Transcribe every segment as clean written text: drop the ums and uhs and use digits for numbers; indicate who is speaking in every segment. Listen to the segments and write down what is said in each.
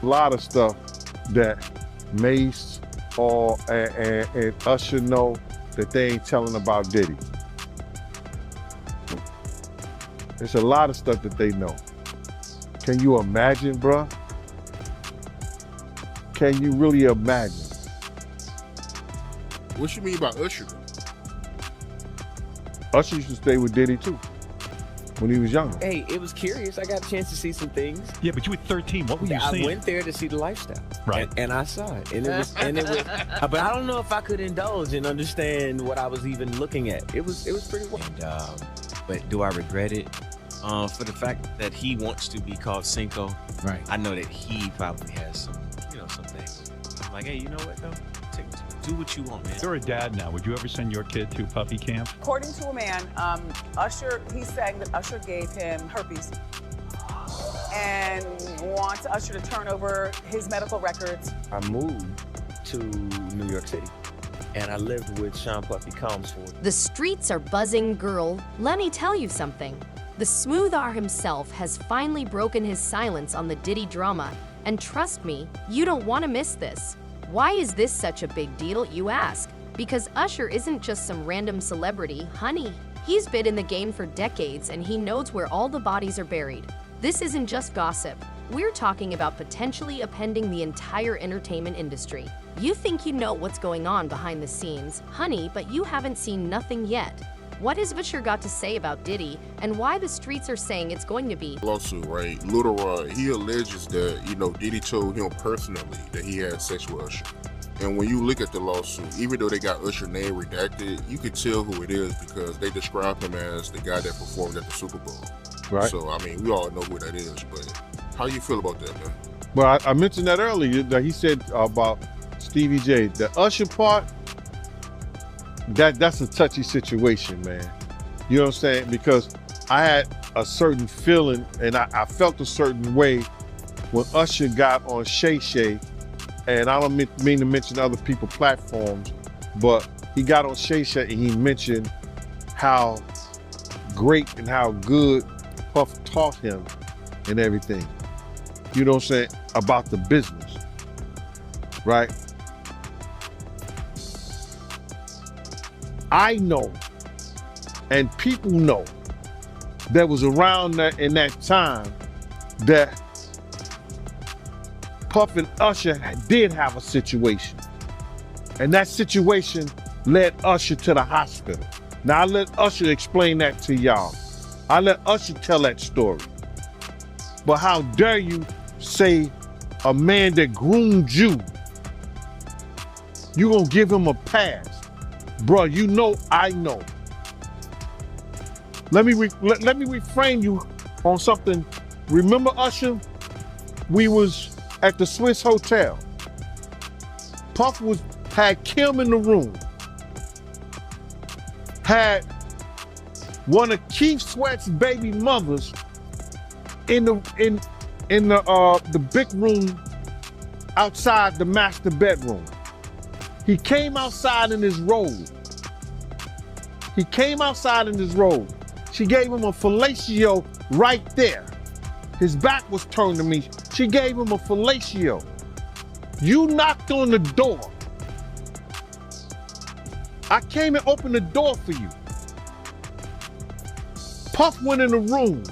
Speaker 1: a lot of stuff that Mace and Usher know that they ain't telling about Diddy. There's a lot of stuff that they know. Can you imagine, bruh? Can you really imagine?
Speaker 2: What you mean by Usher?
Speaker 1: Usher used to stay with Diddy too, when he was younger.
Speaker 3: Hey, it was curious. I got a chance to see some things.
Speaker 4: Yeah, but you were 13. What were you seeing?
Speaker 3: I went there to see the lifestyle,
Speaker 4: right?
Speaker 3: And I saw it, and it was, but I don't know if I could indulge and understand what I was even looking at. It was pretty wild.
Speaker 5: And, but do I regret it? For the fact that he wants to be called Cinco,
Speaker 3: Right.
Speaker 5: I know that he probably has some, some things. I'm like, hey, you know what though? Do what you want, man.
Speaker 4: You're a dad now. Would you ever send your kid to puppy camp?
Speaker 6: According to a man, Usher, he's saying that Usher gave him herpes and wants Usher to turn over his medical records.
Speaker 3: I moved to New York City, and I lived with Sean Puffy Combs for it.
Speaker 7: The streets are buzzing, girl. Let me tell you something. The Smooth R himself has finally broken his silence on the Diddy drama, and trust me, you don't want to miss this. Why is this such a big deal, you ask? Because Usher isn't just some random celebrity, honey. He's been in the game for decades and he knows where all the bodies are buried. This isn't just gossip. We're talking about potentially upending the entire entertainment industry. You think you know what's going on behind the scenes, honey, but you haven't seen nothing yet. What has Usher got to say about Diddy and why the streets are saying it's going to be?
Speaker 2: Lawsuit, right? Lil Rod, he alleges that, Diddy told him personally that he had sex with Usher. And when you look at the lawsuit, even though they got Usher's name redacted, you could tell who it is because they described him as the guy that performed at the Super Bowl.
Speaker 1: Right.
Speaker 2: So, we all know who that is, but how you feel about that, man?
Speaker 1: Well, I mentioned that earlier, that he said about Stevie J. The Usher part, that's a touchy situation, man. You know what I'm saying? Because I had a certain feeling and I felt a certain way when Usher got on Shay Shay, and I don't mean to mention other people's platforms, but he got on Shay Shay and he mentioned how great and how good Puff taught him and everything. You know what I'm saying? About the business, right? I know, and people know, that was around in that time that Puff and Usher did have a situation. And that situation led Usher to the hospital. Now I let Usher explain that to y'all. I let Usher tell that story. But how dare you say a man that groomed you, you gonna give him a pass? Bro, you know I know. Let me reframe you on something. Remember Usher? We was at the Swiss Hotel. Puff had Kim in the room. Had one of Keith Sweat's baby mothers in the big room outside the master bedroom. He came outside in his robe. She gave him a fellatio right there. His back was turned to me. She gave him a fellatio. You knocked on the door. I came and opened the door for you. Puff went in the room.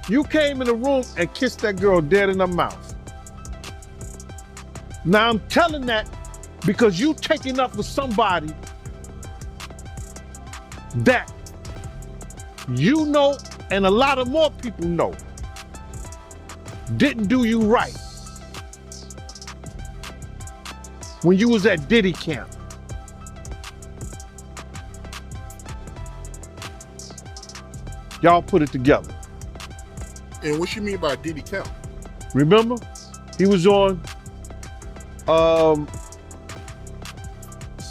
Speaker 1: You came in the room and kissed that girl dead in her mouth. Now I'm telling that because you taking up with somebody that you know and a lot of more people know didn't do you right when you was at Diddy camp. Y'all put it together.
Speaker 2: And what you mean by Diddy camp?
Speaker 1: Remember? He was on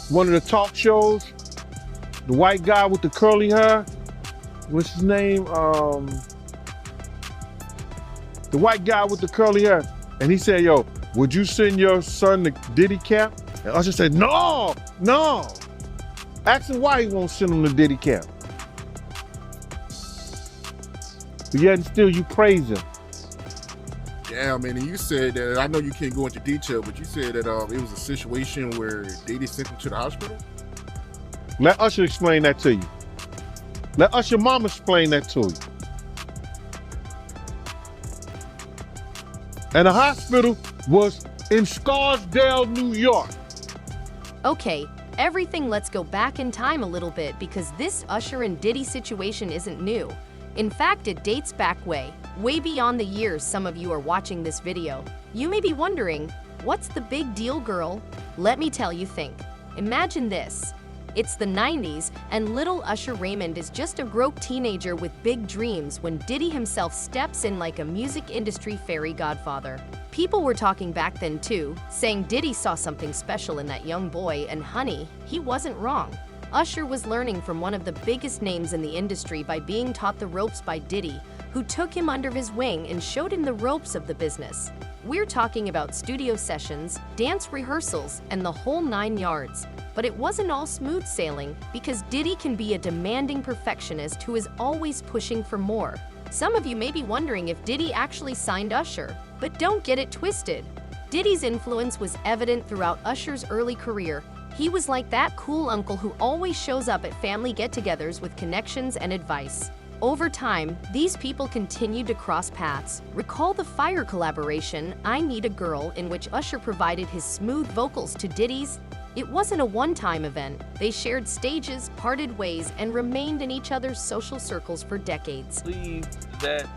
Speaker 1: one of the talk shows, the white guy with the curly hair. What's his name? The white guy with the curly hair. And he said, yo, would you send your son to Diddy camp? And Usher said, no. Ask him why he won't send him to Diddy camp. But yet and still you praise him.
Speaker 2: Yeah, man, and you said that, I know you can't go into detail, but you said that it was a situation where Diddy sent him to the hospital?
Speaker 1: Let Usher explain that to you. Let Usher mama explain that to you. And the hospital was in Scarsdale, New York.
Speaker 7: Okay, everything, let's go back in time a little bit because this Usher and Diddy situation isn't new. In fact, it dates back way beyond the years some of you are watching this video. You may be wondering, what's the big deal, girl? Let me tell you, think. Imagine this. It's the 90s, and little Usher Raymond is just a broke teenager with big dreams when Diddy himself steps in like a music industry fairy godfather. People were talking back then too, saying Diddy saw something special in that young boy, and honey, he wasn't wrong. Usher was learning from one of the biggest names in the industry by being taught the ropes by Diddy, who took him under his wing and showed him the ropes of the business. We're talking about studio sessions, dance rehearsals, and the whole 9 yards. But it wasn't all smooth sailing, because Diddy can be a demanding perfectionist who is always pushing for more. Some of you may be wondering if Diddy actually signed Usher, but don't get it twisted. Diddy's influence was evident throughout Usher's early career. He was like that cool uncle who always shows up at family get-togethers with connections and advice. Over time, these people continued to cross paths. Recall the Fire collaboration, I Need a Girl, in which Usher provided his smooth vocals to Diddy's. It wasn't a one-time event. They shared stages, parted ways, and remained in each other's social circles for decades.
Speaker 8: I believe that,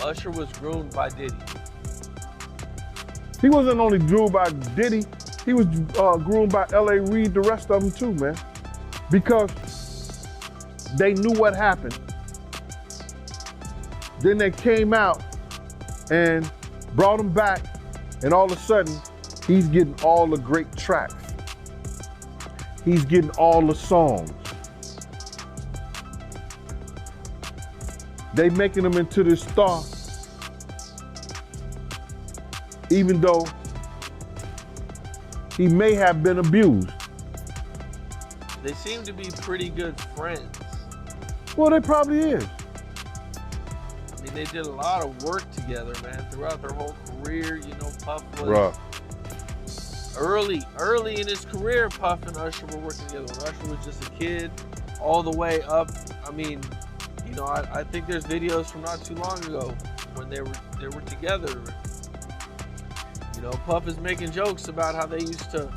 Speaker 8: Usher was groomed by Diddy.
Speaker 1: He wasn't only groomed by Diddy, he was groomed by L.A. Reid, the rest of them too, man. Because they knew what happened. Then they came out and brought him back, and all of a sudden, he's getting all the great tracks. He's getting all the songs. They making him into this star, even though he may have been abused.
Speaker 8: They seem to be pretty good friends.
Speaker 1: Well, they probably is.
Speaker 8: I mean, they did a lot of work together, man, throughout their whole career. Puff was early in his career. Puff and Usher were working together when Usher was just a kid, all the way up. I mean, I think there's videos from not too long ago when they were together. Puff is making jokes about how they used to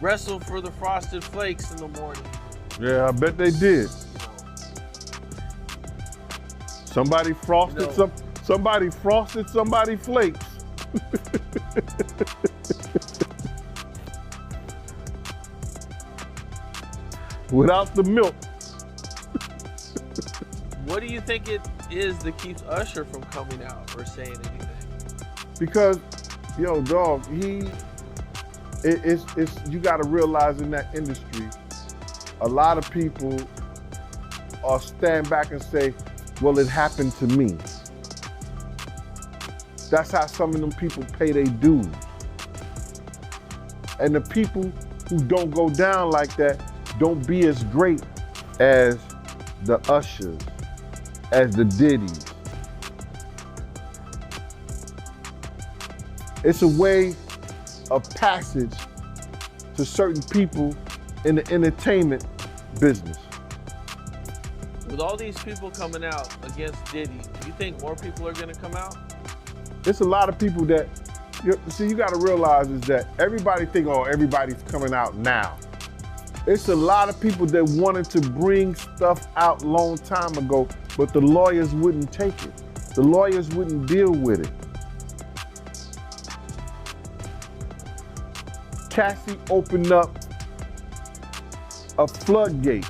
Speaker 8: wrestle for the Frosted Flakes in the morning.
Speaker 1: Yeah, I bet they did. Somebody frosted somebody frosted somebody flakes. Without the milk.
Speaker 8: What do you think it is that keeps Usher from coming out or saying anything?
Speaker 1: Because, dog, you gotta realize in that industry, a lot of people are stand back and say, well, it happened to me. That's how some of them people pay their dues. And the people who don't go down like that don't be as great as the Ushers, as the Diddys. It's a way of passage to certain people in the entertainment business.
Speaker 8: With all these people coming out against Diddy, do you think more people are gonna come out?
Speaker 1: It's a lot of people that, you gotta realize is that everybody think, oh, everybody's coming out now. It's a lot of people that wanted to bring stuff out long time ago, but the lawyers wouldn't take it. The lawyers wouldn't deal with it. Cassie opened up a floodgate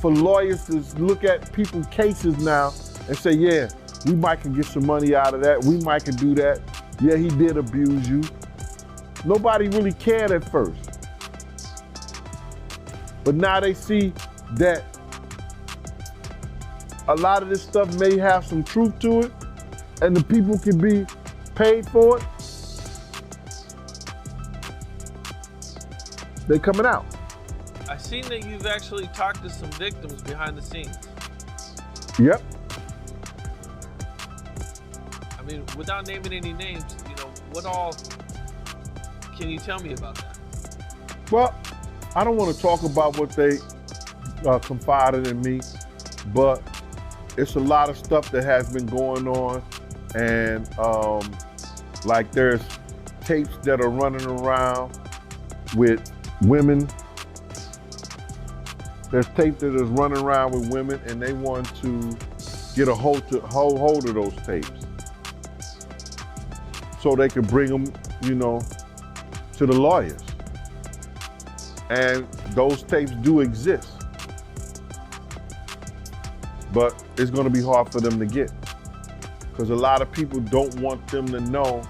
Speaker 1: for lawyers to look at people's cases now and say, yeah, we might can get some money out of that. We might can do that. Yeah, he did abuse you. Nobody really cared at first. But now they see that a lot of this stuff may have some truth to it and the people can be paid for it. They're coming out.
Speaker 8: I've seen that you've actually talked to some victims behind the scenes.
Speaker 1: Yep.
Speaker 8: I mean, without naming any names, you know, what all can you tell me about that?
Speaker 1: Well, I don't want to talk about what they confided in me, but it's a lot of stuff that has been going on, and like there's tapes that are running around with women. There's tape that is running around with women, and they want to get a hold of those tapes so they can bring them, you know, to the lawyers. And those tapes do exist, but it's going to be hard for them to get because a lot of people don't want them to know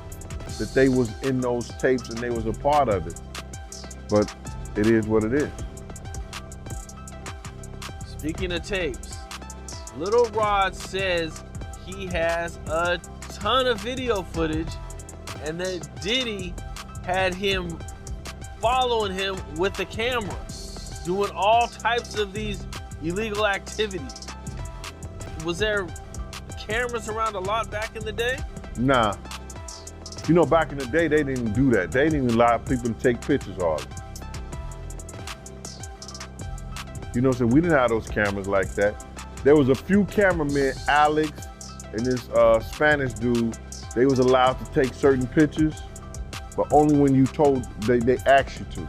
Speaker 1: that they was in those tapes and they was a part of it. But it is what it is.
Speaker 8: Speaking of tapes, Little Rod says he has a ton of video footage and that Diddy had him following him with the camera, doing all types of these illegal activities. Was there cameras around a lot back in the day?
Speaker 1: Nah. You know, back in the day, they didn't do that. They didn't even allow people to take pictures of it. You know what I'm saying? We didn't have those cameras like that. There was a few cameramen, Alex and this Spanish dude, they was allowed to take certain pictures, but only when you told, they asked you to.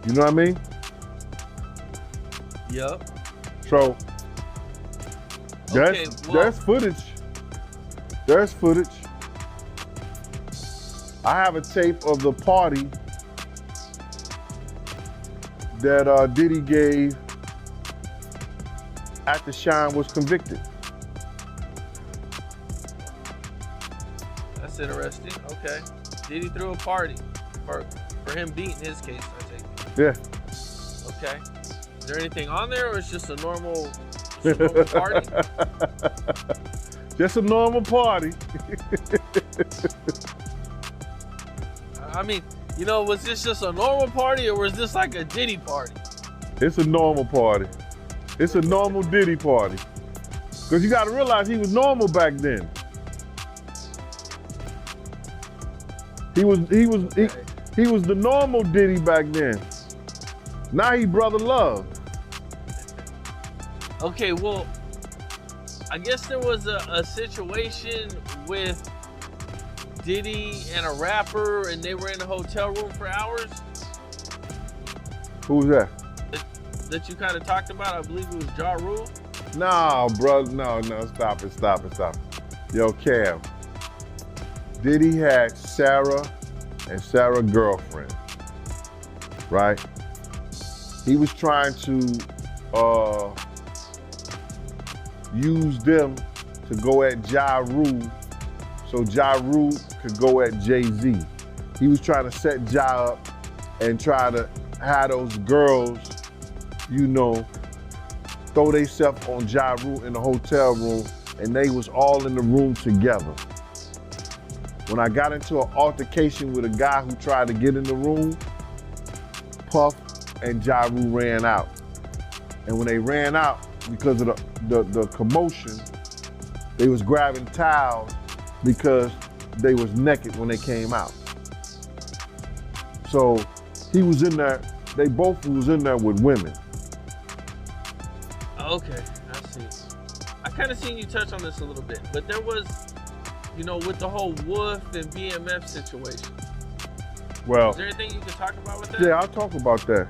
Speaker 1: You know what I mean?
Speaker 8: Yep.
Speaker 1: So,
Speaker 8: Okay,
Speaker 1: there's footage. There's footage. I have a tape of the party that Diddy gave after Shine was convicted.
Speaker 8: That's interesting. Okay. Diddy threw a party for him beating his case, I think.
Speaker 1: Yeah.
Speaker 8: Okay. Is there anything on there, or it's just a normal party?
Speaker 1: Just a normal party.
Speaker 8: I mean, you know, was this just a normal party, or was this like a Diddy party?
Speaker 1: It's a normal party. It's a normal Diddy party. Because you got to realize he was normal back then. He was the normal Diddy back then. Now he brother love.
Speaker 8: Okay, well, I guess there was a situation with Diddy and a rapper, and they were in a hotel room for hours.
Speaker 1: Who's that?
Speaker 8: That you kind of talked about. I believe it was Ja Rule.
Speaker 1: No, bro, no, stop it. Yo, Cam. Diddy had Sarah and Sarah's girlfriend, right? He was trying to use them to go at Ja Rule so Ja Rule could go at Jay-Z. He was trying to set Ja up and try to have those girls, you know, throw themselves on Ja Rule in the hotel room, and they was all in the room together. When I got into an altercation with a guy who tried to get in the room, Puff and Ja Rule ran out. And when they ran out, because of the commotion, they was grabbing towels because they was naked when they came out. So he was in there, they both was in there with women.
Speaker 8: Okay, I see. I kind of seen you touch on this a little bit, but there was, you know, with the whole Wolf and BMF situation.
Speaker 1: Well,
Speaker 8: is there anything you can talk about with that?
Speaker 1: Yeah, I'll talk about that.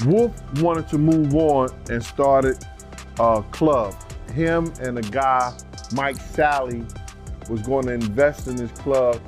Speaker 1: Wolf wanted to move on and started a club. Him and a guy, Mike Sally, was going to invest in this club.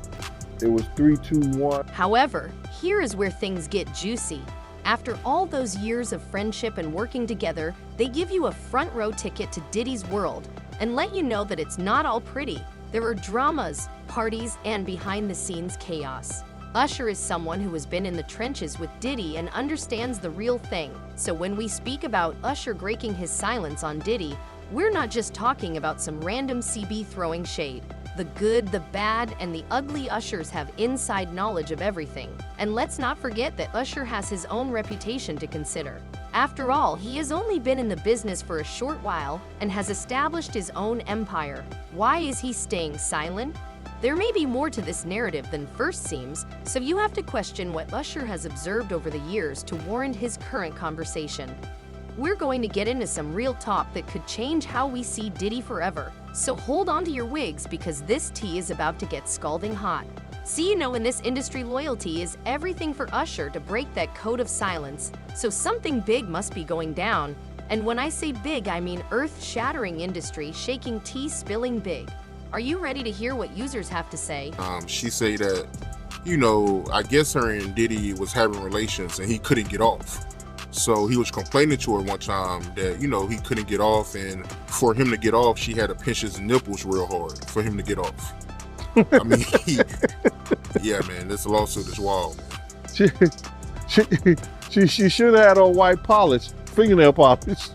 Speaker 1: It was 3-2-1.
Speaker 7: However, here is where things get juicy. After all those years of friendship and working together, they give you a front row ticket to Diddy's world and let you know that it's not all pretty. There are dramas, parties, and behind-the-scenes chaos. Usher is someone who has been in the trenches with Diddy and understands the real thing. So when we speak about Usher breaking his silence on Diddy, we're not just talking about some random CB throwing shade. The good, the bad, and the ugly Ushers have inside knowledge of everything. And let's not forget that Usher has his own reputation to consider. After all, he has only been in the business for a short while and has established his own empire. Why is he staying silent? There may be more to this narrative than first seems, so you have to question what Usher has observed over the years to warrant his current conversation. We're going to get into some real talk that could change how we see Diddy forever, so hold on to your wigs because this tea is about to get scalding hot. See, you know, in this industry, loyalty is everything for Usher to break that code of silence, so something big must be going down. And when I say big, I mean earth-shattering industry, shaking tea, spilling big. Are you ready to hear what users have to say?
Speaker 2: She say that, you know, I guess her and Diddy was having relations and he couldn't get off. So he was complaining to her one time that, you know, he couldn't get off, and for him to get off, she had to pinch his nipples real hard for him to get off. I mean, yeah, man, this lawsuit is wild, man.
Speaker 1: She should have had on white polish, fingernail polish.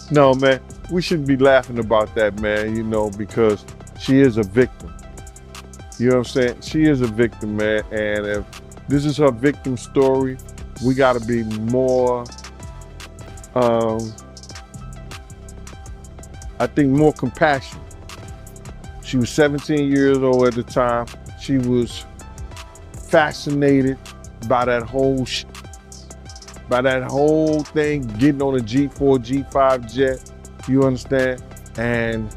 Speaker 1: No, man, we shouldn't be laughing about that, man, you know, because she is a victim. You know what I'm saying? She is a victim, man, and if this is her victim story, we got to be more, I think, more compassionate. She was 17 years old at the time. She was fascinated by that whole thing, getting on a G4, G5 jet, you understand? And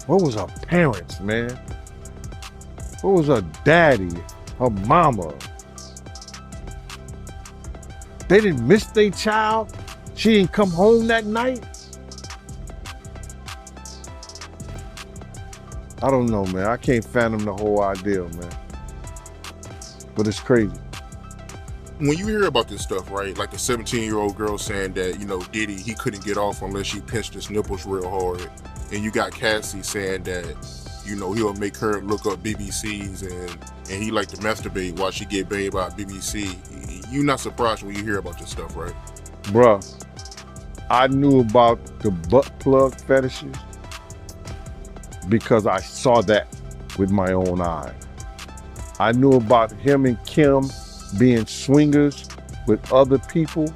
Speaker 1: what was her parents, man? What was her daddy, her mama? They didn't miss their child? She didn't come home that night? I don't know, man. I can't fathom the whole idea, man. But it's crazy.
Speaker 2: When you hear about this stuff, right, like the 17-year-old girl saying that, you know, Diddy, he couldn't get off unless she pinched his nipples real hard, and you got Cassie saying that, you know, he'll make her look up BBCs and he like to masturbate while she get banged by a BBC. You're not surprised when you hear about this stuff, right?
Speaker 1: Bruh, I knew about the butt plug fetishes because I saw that with my own eyes. I knew about him and Kim being swingers with other people,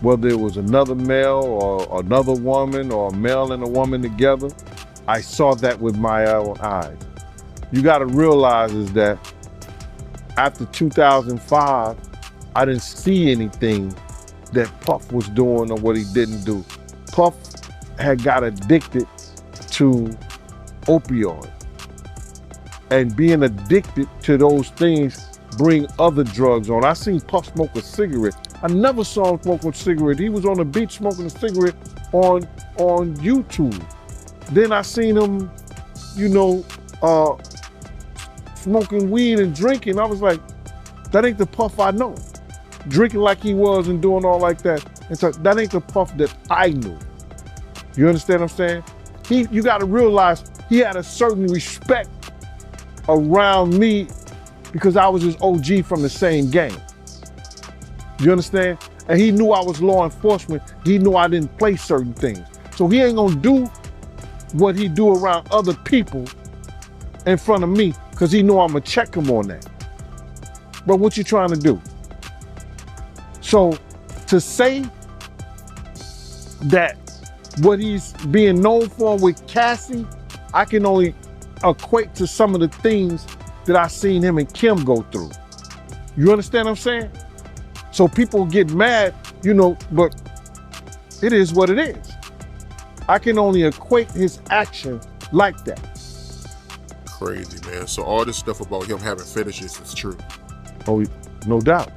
Speaker 1: whether it was another male or another woman or a male and a woman together. I saw that with my own eyes. You gotta realize is that after 2005, I didn't see anything that Puff was doing or what he didn't do. Puff had got addicted to opioid. And being addicted to those things bring other drugs on. I seen Puff smoke a cigarette. I never saw him smoke a cigarette. He was on the beach smoking a cigarette on YouTube. Then I seen him, you know, smoking weed and drinking. I was like, that ain't the Puff I know. Drinking like he was and doing all like that. And so that ain't the Puff that I knew. You understand what I'm saying? You gotta realize he had a certain respect around me because I was his OG from the same gang. You understand? And he knew I was law enforcement. He knew I didn't play certain things. So he ain't gonna do what he do around other people in front of me because he knew I'm gonna check him on that. But what you trying to do? So to say that what he's being known for with Cassie, I can only equate to some of the things that I seen him and Kim go through. You understand what I'm saying? So people get mad, you know, but it is what it is. I can only equate his action like that.
Speaker 2: Crazy, man. So all this stuff about him having fetishes is true.
Speaker 1: Oh, no doubt.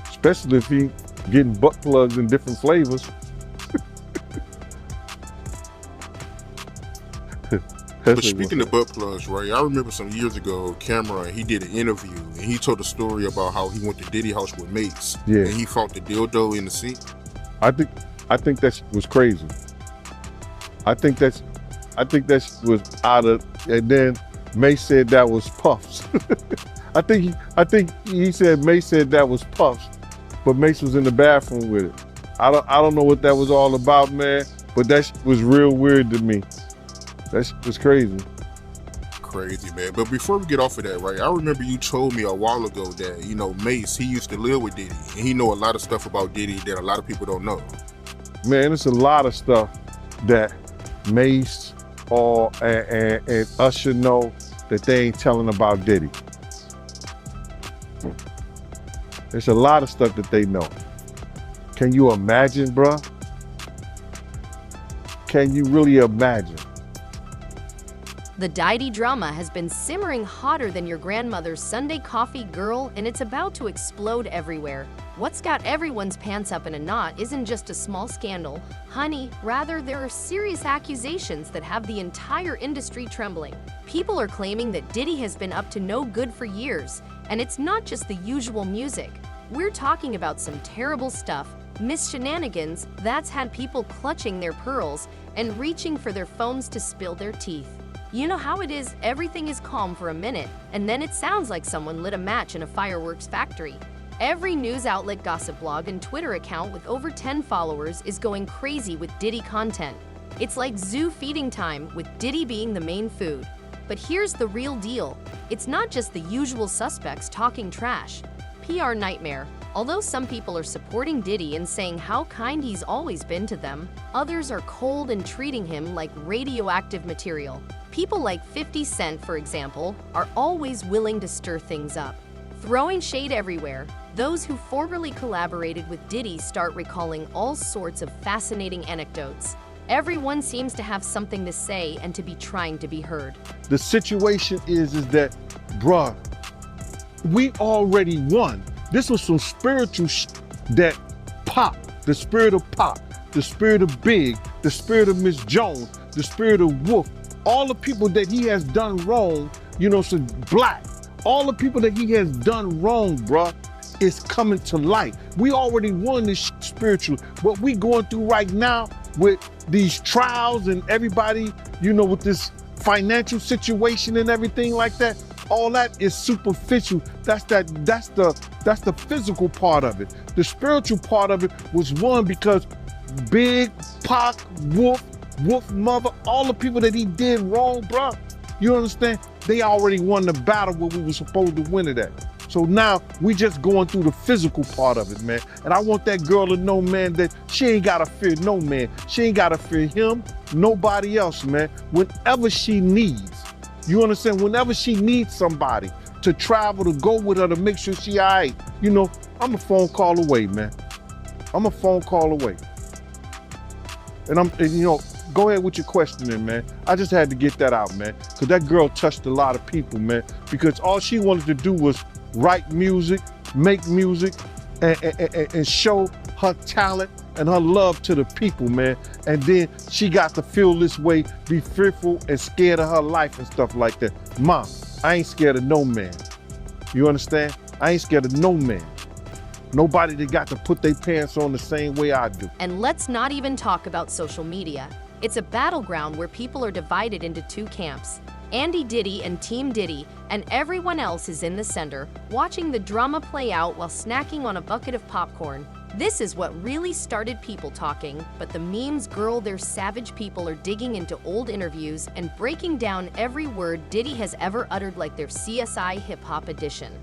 Speaker 1: Especially if he getting butt plugs in different flavors.
Speaker 2: But speaking of butt plugs, right, I remember some years ago, Cameron, he did an interview and he told a story about how he went to Diddy house with mates.
Speaker 1: Yeah.
Speaker 2: And he found the dildo in the sink.
Speaker 1: I think that was crazy. I think that was out of, and then May said that was Puff's. I think he said May said that was Puff's, but Mace was in the bathroom with it. I don't know what that was all about, man, but that was real weird to me. That was crazy.
Speaker 2: crazy, man. But before we get off of that, right, I remember you told me a while ago that, you know, Mace, he used to live with Diddy, and he know a lot of stuff about Diddy that a lot of people don't know.
Speaker 1: Man, it's a lot of stuff that Mace and Usher know that they ain't telling about Diddy. There's a lot of stuff that they know. Can you imagine, bruh? Can you really imagine?
Speaker 7: The Diddy drama has been simmering hotter than your grandmother's Sunday coffee, girl, and it's about to explode everywhere. What's got everyone's pants up in a knot isn't just a small scandal, honey. Rather, there are serious accusations that have the entire industry trembling. People are claiming that Diddy has been up to no good for years, and it's not just the usual music. We're talking about some terrible stuff, Miss Shenanigans, that's had people clutching their pearls and reaching for their phones to spill their teeth. You know how it is, everything is calm for a minute, and then it sounds like someone lit a match in a fireworks factory. Every news outlet, gossip blog, and Twitter account with over 10 followers is going crazy with Diddy content. It's like zoo feeding time, with Diddy being the main food. But here's the real deal. It's not just the usual suspects talking trash. PR nightmare. Although some people are supporting Diddy and saying how kind he's always been to them, others are cold and treating him like radioactive material. People like 50 Cent, for example, are always willing to stir things up, throwing shade everywhere. Those who formerly collaborated with Diddy start recalling all sorts of fascinating anecdotes. Everyone seems to have something to say and to be trying to be heard.
Speaker 1: The situation is that, bruh, we already won. This was some spiritual that Pop, the spirit of Pop, the spirit of Big, the spirit of Miss Jones, the spirit of Wolf, all the people that he has done wrong, you know, so Black, all the people that he has done wrong, bruh, is coming to light. We already won this spiritual. What we going through right now with these trials and everybody, you know, with this financial situation and everything like that, all that is superficial. That's the physical part of it. The spiritual part of it was won because Big, Pac, Wolf Mother, all the people that he did wrong, bruh, you understand? They already won the battle where we were supposed to win it at. So now we just going through the physical part of it, man. And I want that girl to know, man, that she ain't gotta fear no man. She ain't gotta fear him, nobody else, man. Whenever she needs, you understand? Whenever she needs somebody to travel, to go with her, to make sure she all right, you know, I'm a phone call away, man. I'm a phone call away. And you know, go ahead with your questioning, man. I just had to get that out, man. Because that girl touched a lot of people, man. Because all she wanted to do was write music, make music, and show her talent and her love to the people, man. And then she got to feel this way, be fearful and scared of her life and stuff like that. Mom, I ain't scared of no man. You understand? I ain't scared of no man. Nobody that got to put their pants on the same way I do.
Speaker 7: And let's not even talk about social media. It's a battleground where people are divided into two camps. Andy Diddy and Team Diddy, and everyone else is in the center, watching the drama play out while snacking on a bucket of popcorn. This is what really started people talking, but the memes, girl, they're savage. People are digging into old interviews and breaking down every word Diddy has ever uttered like their CSI hip-hop edition.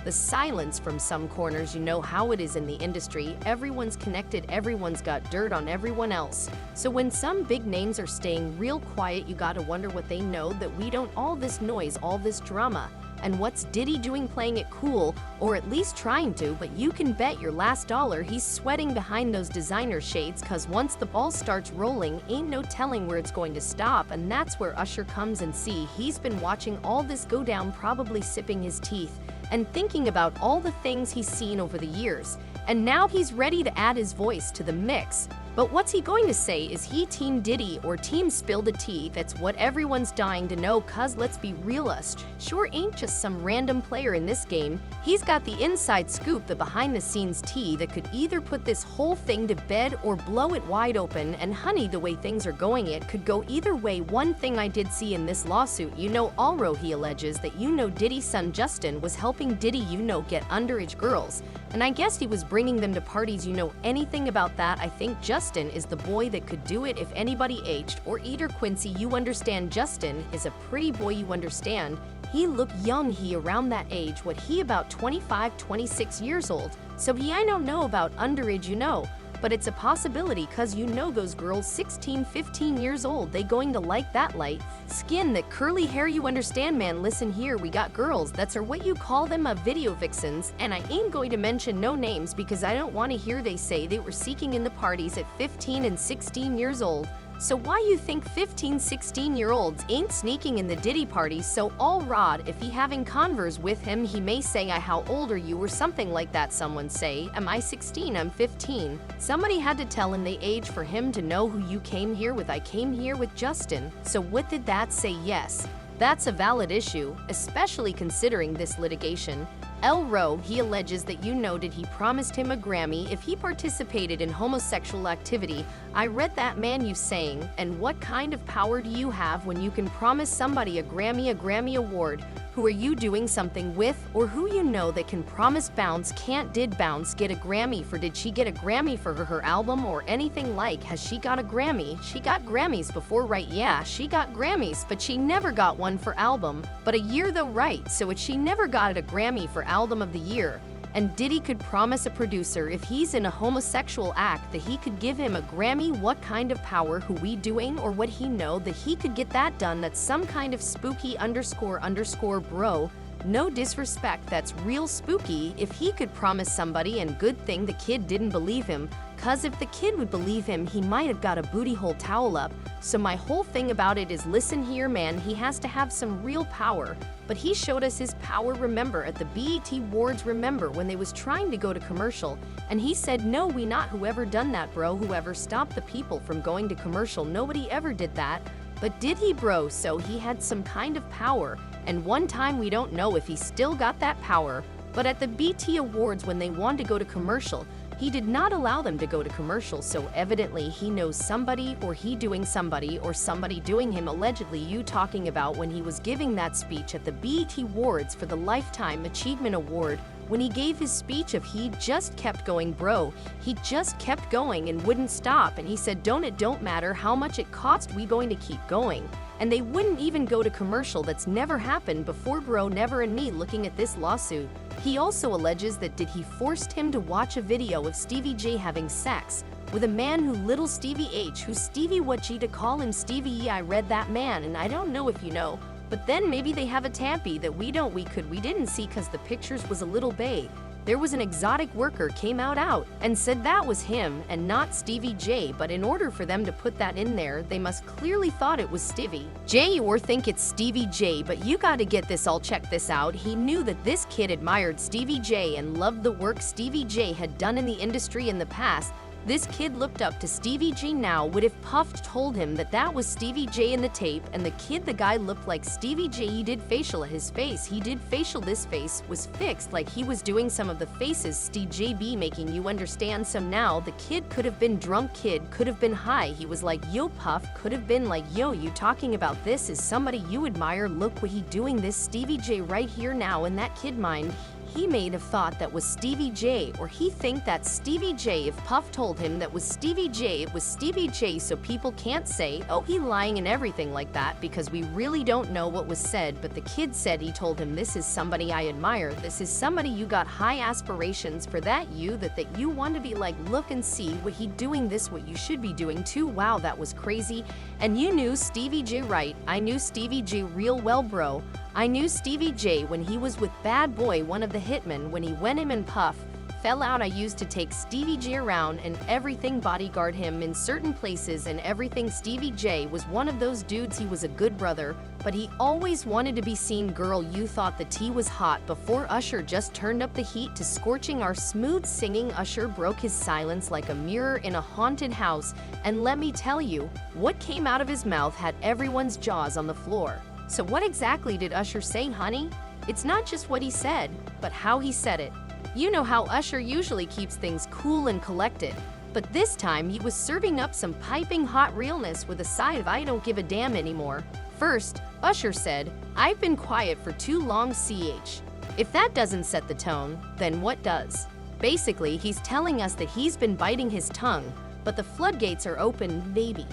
Speaker 7: The silence from some corners, you know how it is in the industry. Everyone's connected, everyone's got dirt on everyone else. So when some big names are staying real quiet, you gotta wonder what they know that we don't. All this noise, all this drama. And what's Diddy doing playing it cool, or at least trying to, but you can bet your last dollar he's sweating behind those designer shades, cause once the ball starts rolling, ain't no telling where it's going to stop. And that's where Usher comes in. See, he's been watching all this go down, probably sipping his teeth and thinking about all the things he's seen over the years. And now he's ready to add his voice to the mix. But what's he going to say? Is he Team Diddy or Team Spill the Tea? That's what everyone's dying to know, cause let's be real, Us sure ain't just some random player in this game. He's got the inside scoop, the behind the scenes tea that could either put this whole thing to bed or blow it wide open. And honey, the way things are going, it could go either way. One thing I did see in this lawsuit, you know, Alro, he alleges that, you know, Diddy's son Justin was helping Diddy, you know, get underage girls. And I guess he was bringing them to parties. You know anything about that? I think Justin Justin is the boy that could do it if anybody aged, or either Quincy, you understand. Justin is a pretty boy, you understand. He look young, he around that age, what he about 25, 26 years old. So I don't know about underage, you know, but it's a possibility cause you know those girls 16, 15 years old, they going to like that light skin, that curly hair, you understand, man. Listen here, we got girls that's are what you call them video vixens, and I ain't going to mention no names because I don't want to hear they say they were seeking in the parties at 15 and 16 years old. So why you think 15, 16-year-olds ain't sneaking in the Diddy parties? So all Rod, if he having converse with him, he may say, how old are you, or something like that. Someone say, am I 16? I'm 15. Somebody had to tell him the age for him to know who you came here with. I came here with Justin. So what did that say? Yes, that's a valid issue, especially considering this litigation. El Rowe, he alleges that did he promised him a Grammy if he participated in homosexual activity. I read that, man, you saying, and what kind of power do you have when you can promise somebody a Grammy award? Who are you doing something with, or who you know that can promise Bounce? Did Bounce get a Grammy for? Did she get a Grammy for her album or anything like? Has she got a Grammy? She got Grammys before, right? Yeah, she got Grammys, but she never got one for album. But a year though, right? So she never got a Grammy for album of the year. And Diddy could promise a producer if he's in a homosexual act that he could give him a Grammy. What kind of power? Who we doing, or what he know that he could get that done? That's some kind of spooky __ bro. No disrespect, that's real spooky. If he could promise somebody, and good thing the kid didn't believe him, cause if the kid would believe him, he might have got a booty hole towel up. So my whole thing about it is, listen here, man, he has to have some real power. But he showed us his power, remember, at the BET Awards, remember, when they was trying to go to commercial, and he said, no, we not whoever done that, bro, whoever stopped the people from going to commercial, nobody ever did that. But did he, bro? So he had some kind of power, and one time we don't know if he still got that power, but at the BET Awards when they wanted to go to commercial, he did not allow them to go to commercial, so evidently he knows somebody, or he doing somebody, or somebody doing him. Allegedly, you talking about when he was giving that speech at the BET Awards for the Lifetime Achievement Award, when he gave his speech, if he just kept going, bro, he just kept going and wouldn't stop, and he said, it don't matter how much it cost, we going to keep going. And they wouldn't even go to commercial. That's never happened before, bro, never. And me looking at this lawsuit, he also alleges that did he forced him to watch a video of Stevie J having sex with a man who little Stevie H, who Stevie what G to call him Stevie E. I read that, man, and I don't know if you know, but then maybe they have a tampy that we didn't see cause the pictures was a little bae. There was an exotic worker came out and said that was him and not Stevie J, but in order for them to put that in there, they must clearly thought it was Stevie J or think it's Stevie J. But you gotta get this, all check this out. He knew that this kid admired Stevie J and loved the work Stevie J had done in the industry in the past. This kid looked up to Stevie J now. What if Puff told him that that was Stevie J in the tape, and the guy looked like Stevie J? He did facial at his face. He did facial. This face was fixed like he was doing some of the faces Steve JB making, you understand? So now the kid could have been drunk, kid could have been high. He was like, yo, Puff could have been like, yo, you talking about this is somebody you admire. Look what he doing this Stevie J right here now. In that kid mind, he may have thought that was Stevie J, or he think that's Stevie J. If Puff told him that was Stevie J, it was Stevie J, so people can't say, oh, he lying and everything like that, because we really don't know what was said. But the kid said he told him, this is somebody I admire, this is somebody you got high aspirations for, that you want to be like, look and see what he doing, this what you should be doing too. Wow, that was crazy. And you knew Stevie J, right? I knew Stevie J real well, bro. I knew Stevie J when he was with Bad Boy, one of the hitmen, when he went him and Puff fell out. I used to take Stevie J around and everything, bodyguard him in certain places and everything. Stevie J was one of those dudes, he was a good brother, but he always wanted to be seen. Girl, you thought the tea was hot before Usher just turned up the heat to scorching. Our smooth singing Usher broke his silence like a mirror in a haunted house, and let me tell you, what came out of his mouth had everyone's jaws on the floor. So what exactly did Usher say, honey? It's not just what he said, but how he said it. You know how Usher usually keeps things cool and collected, but this time he was serving up some piping hot realness with a side of I don't give a damn anymore. First, Usher said, I've been quiet for too long, CH. If that doesn't set the tone, then what does? Basically, he's telling us that he's been biting his tongue, but the floodgates are open, baby.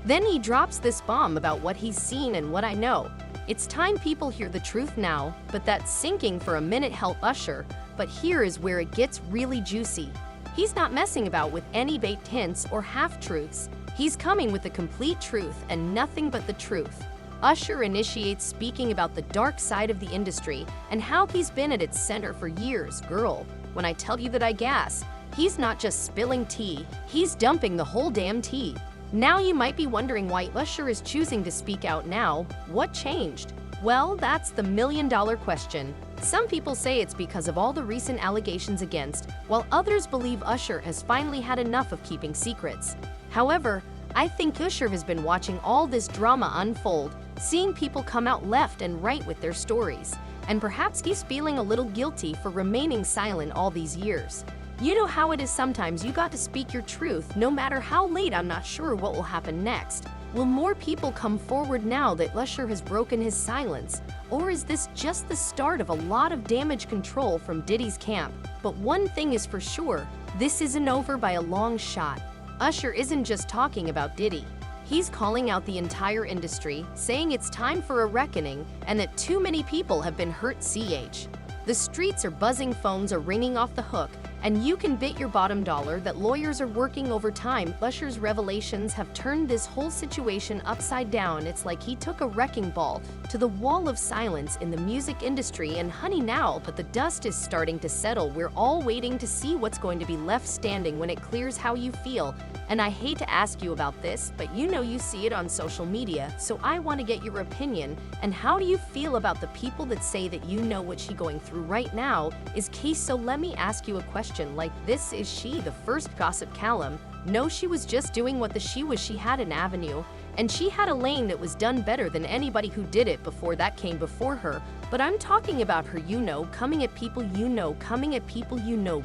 Speaker 7: Then he drops this bomb about what he's seen and what I know. It's time people hear the truth now, but that sinking for a minute helped Usher. But here is where it gets really juicy. He's not messing about with any baked hints or half-truths. He's coming with the complete truth and nothing but the truth. Usher initiates speaking about the dark side of the industry and how he's been at its center for years. Girl, when I tell you that I gas, he's not just spilling tea, he's dumping the whole damn tea. Now you might be wondering why Usher is choosing to speak out now. What changed? Well, that's the million-dollar question. Some people say it's because of all the recent allegations against, while others believe Usher has finally had enough of keeping secrets. However, I think Usher has been watching all this drama unfold, seeing people come out left and right with their stories, and perhaps he's feeling a little guilty for remaining silent all these years. You know how it is sometimes you got to speak your truth, no matter how late. I'm not sure what will happen next. Will more people come forward now that Usher has broken his silence? Or is this just the start of a lot of damage control from Diddy's camp? But one thing is for sure, this isn't over by a long shot. Usher isn't just talking about Diddy. He's calling out the entire industry, saying it's time for a reckoning and that too many people have been hurt. The streets are buzzing, phones are ringing off the hook, and you can bet your bottom dollar that lawyers are working overtime. Usher's revelations have turned this whole situation upside down. It's like he took a wrecking ball to the wall of silence in the music industry, and honey now, but the dust is starting to settle. We're all waiting to see what's going to be left standing when it clears. How you feel? And I hate to ask you about this, but you know you see it on social media, so I want to get your opinion. And how do you feel about the people that say that you know what she's going through right now is case? So let me ask you a question like this: is she the first gossip column? No, she was just doing what she was. She had an avenue, and she had a lane that was done better than anybody who did it before that came before her. But I'm talking about her, you know, coming at people you know,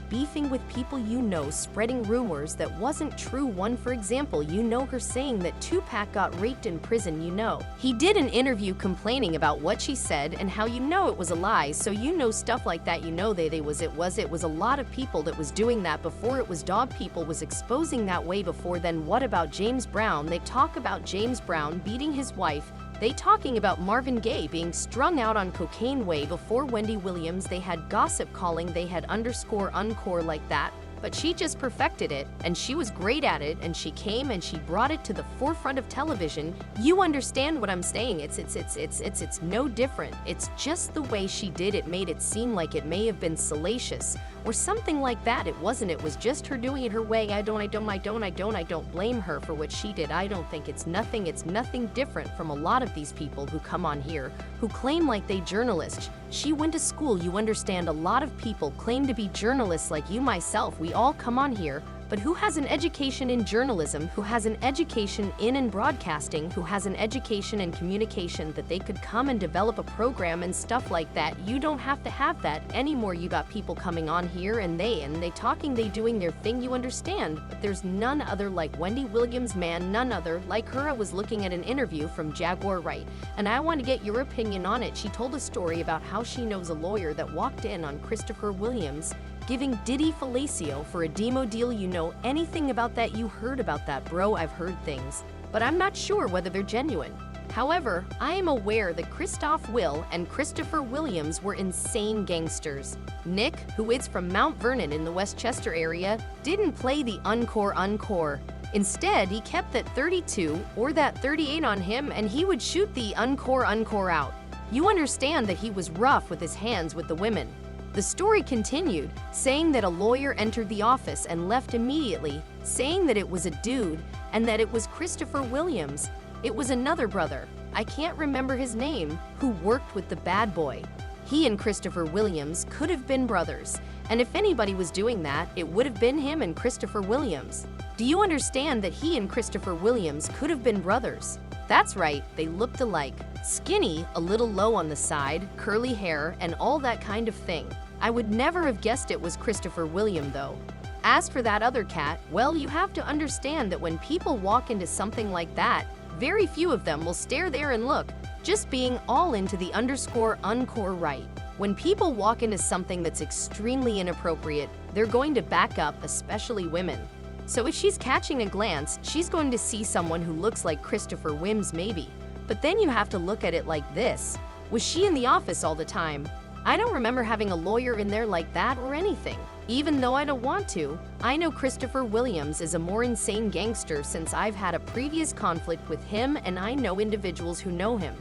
Speaker 7: beefing with people you know, spreading rumors that wasn't true. One, for example, you know, her saying that Tupac got raped in prison, you know. He did an interview complaining about what she said and how you know it was a lie. So you know stuff like that, you know, it was a lot of people that was doing that before. It was dog people was exposing that way before. Then what about James Brown? They talk about James Brown beating his wife. They talking about Marvin Gaye being strung out on cocaine way before. Wendy Williams, they had gossip calling, they had _encore like that. But she just perfected it, and she was great at it, and she came and she brought it to the forefront of television. You understand what I'm saying? It's no different. It's just the way she did it made it seem like it may have been salacious or something like that. It wasn't. It was just her doing it her way. I don't blame her for what she did. I don't think it's nothing different from a lot of these people who come on here who claim like they journalists. She went to school, you understand. A lot of people claim to be journalists like you, myself. We all come on here, but who has an education in journalism, who has an education in broadcasting, who has an education in communication that they could come and develop a program and stuff like that? You don't have to have that anymore. You got people coming on here and they talking, they doing their thing, you understand. But there's none other like Wendy Williams, man, none other like her. I was looking at an interview from Jaguar Wright, and I want to get your opinion on it. She told a story about how she knows a lawyer that walked in on Christopher Williams giving Diddy fellatio for a demo deal. You know anything about that? You heard about that, bro? I've heard things, but I'm not sure whether they're genuine. However, I am aware that Christoph Will and Christopher Williams were insane gangsters. Nick, who is from Mount Vernon in the Westchester area, didn't play the encore. Instead, he kept that 32 or that 38 on him, and he would shoot the encore out. You understand that he was rough with his hands with the women. The story continued, saying that a lawyer entered the office and left immediately, saying that it was a dude and that it was Christopher Williams. It was another brother, I can't remember his name, who worked with the bad boy. He and Christopher Williams could have been brothers, and if anybody was doing that, it would have been him and Christopher Williams. Do you understand that he and Christopher Williams could have been brothers? That's right, they looked alike. Skinny, a little low on the side, curly hair, and all that kind of thing. I would never have guessed it was Christopher Williams though. As for that other cat, well, you have to understand that when people walk into something like that, very few of them will stare there and look, just being all into the encore right. When people walk into something that's extremely inappropriate, they're going to back up, especially women. So if she's catching a glance, she's going to see someone who looks like Christopher Wims maybe. But then you have to look at it like this. Was she in the office all the time? I don't remember having a lawyer in there like that or anything. Even though I don't want to, I know Christopher Williams is a more insane gangster since I've had a previous conflict with him and I know individuals who know him.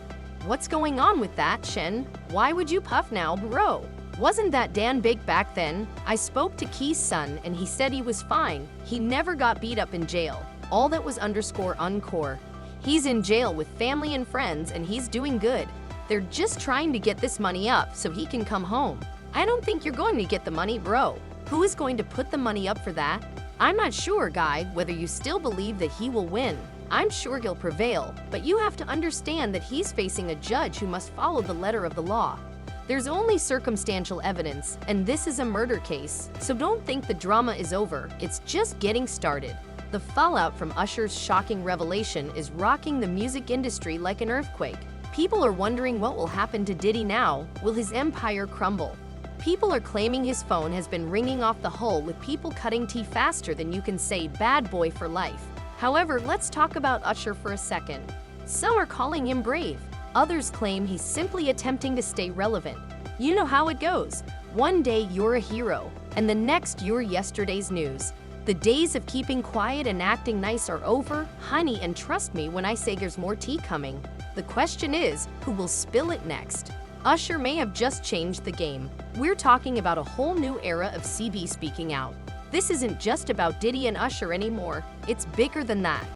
Speaker 7: What's going on with that, Shen? Why would you puff now, bro? Wasn't that Dan big back then? I spoke to Key's son and he said he was fine. He never got beat up in jail. All that was _uncore. He's in jail with family and friends and he's doing good. They're just trying to get this money up so he can come home. I don't think you're going to get the money, bro. Who is going to put the money up for that? I'm not sure, guy, whether you still believe that he will win. I'm sure he'll prevail, but you have to understand that he's facing a judge who must follow the letter of the law. There's only circumstantial evidence, and this is a murder case, so don't think the drama is over. It's just getting started. The fallout from Usher's shocking revelation is rocking the music industry like an earthquake. People are wondering what will happen to Diddy now. Will his empire crumble? People are claiming his phone has been ringing off the hull with people cutting tea faster than you can say bad boy for life. However, let's talk about Usher for a second. Some are calling him brave. Others claim he's simply attempting to stay relevant. You know how it goes. One day you're a hero, and the next you're yesterday's news. The days of keeping quiet and acting nice are over, honey, and trust me when I say there's more tea coming. The question is, who will spill it next? Usher may have just changed the game. We're talking about a whole new era of CB speaking out. This isn't just about Diddy and Usher anymore. It's bigger than that.